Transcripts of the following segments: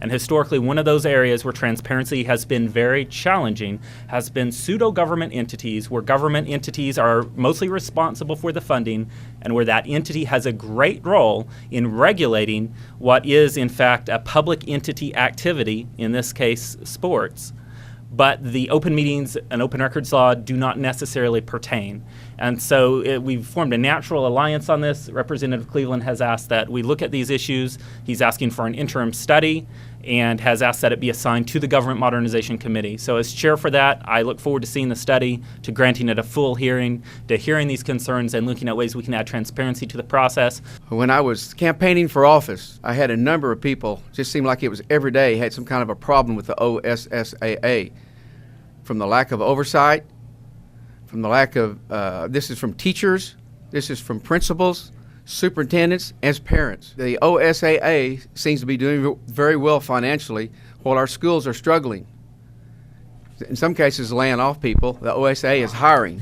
And historically, one of those areas where transparency has been very challenging has been pseudo-government entities, where government entities are mostly responsible for the funding and where that entity has a great role in regulating what is, in fact, a public entity activity, in this case, sports. But the open meetings and open records law do not necessarily pertain. And so we've formed a natural alliance on this. Representative Cleveland has asked that we look at these issues. He's asking for an interim study and has asked that it be assigned to the Government Modernization Committee. So as chair for that, I look forward to seeing the study, to granting it a full hearing, to hearing these concerns and looking at ways we can add transparency to the process. When I was campaigning for office, I had a number of people, just seemed like it was every day, had some kind of a problem with the OSSAA. From the lack of oversight, from the lack of, this is from teachers, this is from principals, superintendents, as parents. The OSSAA seems to be doing very well financially while our schools are struggling. In some cases, laying off people. The OSSAA is hiring.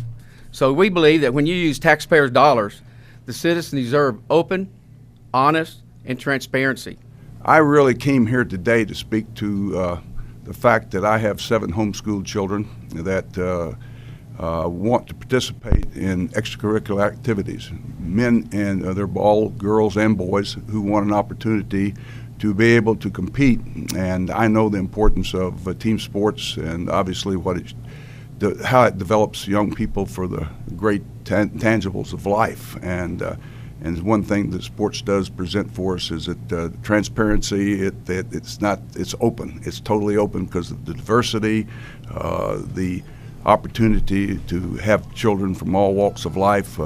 So we believe that when you use taxpayers' dollars, the citizens deserve open, honest, and transparency. I really came here today to speak to the fact that I have 7 homeschooled children that want to participate in extracurricular activities. Men, and they're all girls and boys, who want an opportunity to be able to compete. And I know the importance of team sports and obviously how it develops young people for the great tangibles of life. And one thing that sports does present for us is that transparency. It's open. It's totally open because of the diversity, the opportunity to have children from all walks of life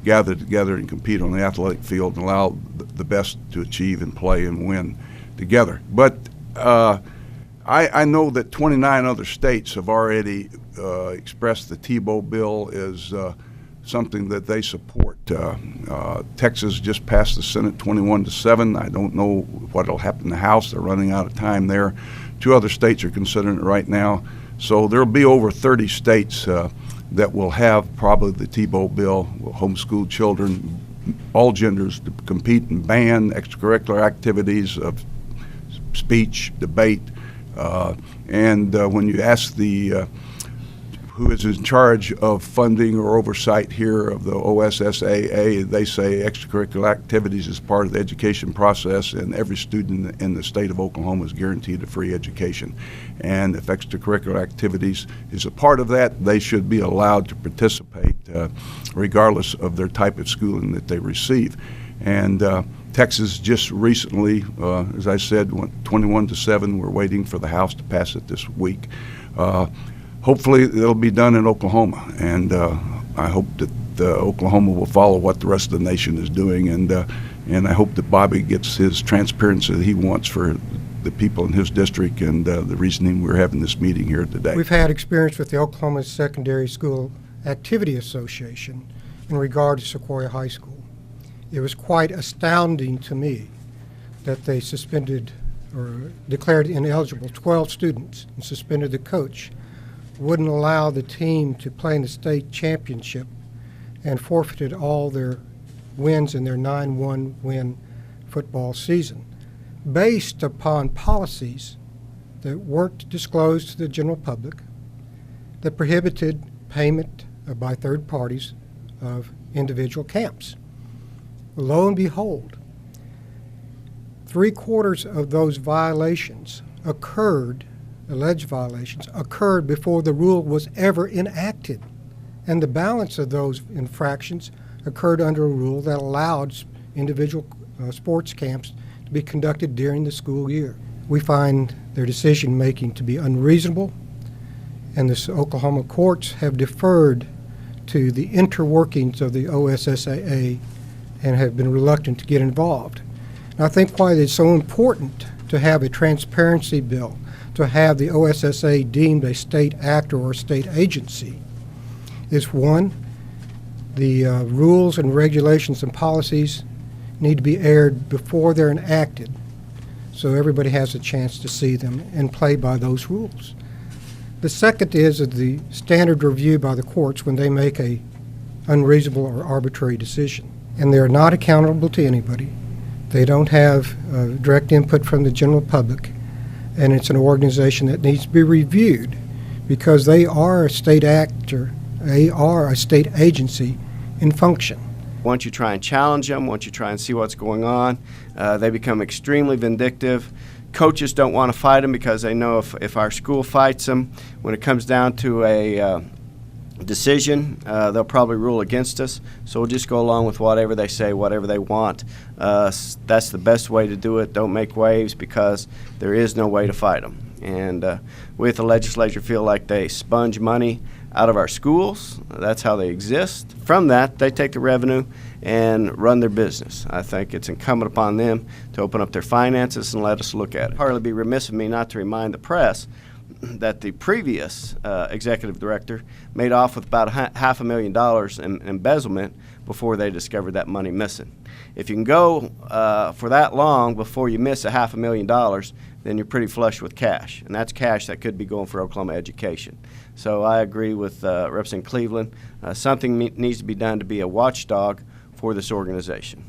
gather together and compete on the athletic field and allow the best to achieve and play and win together. But I know that 29 other states have already expressed the Tebow bill is something that they support. Texas just passed the Senate 21-7. I don't know what will happen in the House. They're running out of time there. 2 other states are considering it right now. So there will be over 30 states that will have probably the Tebow bill, will homeschool children, all genders, to compete and ban extracurricular activities of speech, debate. And when you ask who is in charge of funding or oversight here of the OSSAA, they say extracurricular activities is part of the education process, and every student in the state of Oklahoma is guaranteed a free education. And if extracurricular activities is a part of that, they should be allowed to participate regardless of their type of schooling that they receive. And Texas just recently, as I said, went 21-7. We're waiting for the House to pass it this week. Hopefully it'll be done in Oklahoma, and I hope that Oklahoma will follow what the rest of the nation is doing, and I hope that Bobby gets his transparency that he wants for the people in his district, and the reasoning we're having this meeting here today. We've had experience with the Oklahoma Secondary School Activity Association in regard to Sequoia High School. It was quite astounding to me that they suspended or declared ineligible 12 students and suspended the coach, wouldn't allow the team to play in the state championship, and forfeited all their wins in their 9-1 win football season based upon policies that weren't disclosed to the general public, that prohibited payment by third parties of individual camps. Lo and behold, 3/4 of those violations occurred, alleged violations, occurred before the rule was ever enacted. And the balance of those infractions occurred under a rule that allowed individual sports camps to be conducted during the school year. We find their decision-making to be unreasonable, and the Oklahoma courts have deferred to the interworkings of the OSSAA and have been reluctant to get involved. And I think why it's so important to have a transparency bill, to have the OSSAA deemed a state actor or state agency, is one, the rules and regulations and policies need to be aired before they're enacted so everybody has a chance to see them and play by those rules. The second is the standard review by the courts when they make a unreasonable or arbitrary decision. And they're not accountable to anybody. They don't have direct input from the general public. and it's an organization that needs to be reviewed because they are a state actor, they are a state agency in function. Once you try and challenge them, once you try and see what's going on, they become extremely vindictive. Coaches don't want to fight them because they know if our school fights them, when it comes down to a decision, they'll probably rule against us. So we'll just go along with whatever they say, whatever they want. That's the best way to do it. Don't make waves because there is no way to fight them. And we at the legislature feel like they sponge money out of our schools. That's how they exist. From that, they take the revenue and run their business. I think it's incumbent upon them to open up their finances and let us look at it. Hardly be remiss of me not to remind the press that the previous executive director made off with about $500,000 in embezzlement before they discovered that money missing. If you can go for that long before you miss $500,000, then you're pretty flush with cash, and that's cash that could be going for Oklahoma education. So I agree with Representative Cleveland. Something needs to be done to be a watchdog for this organization.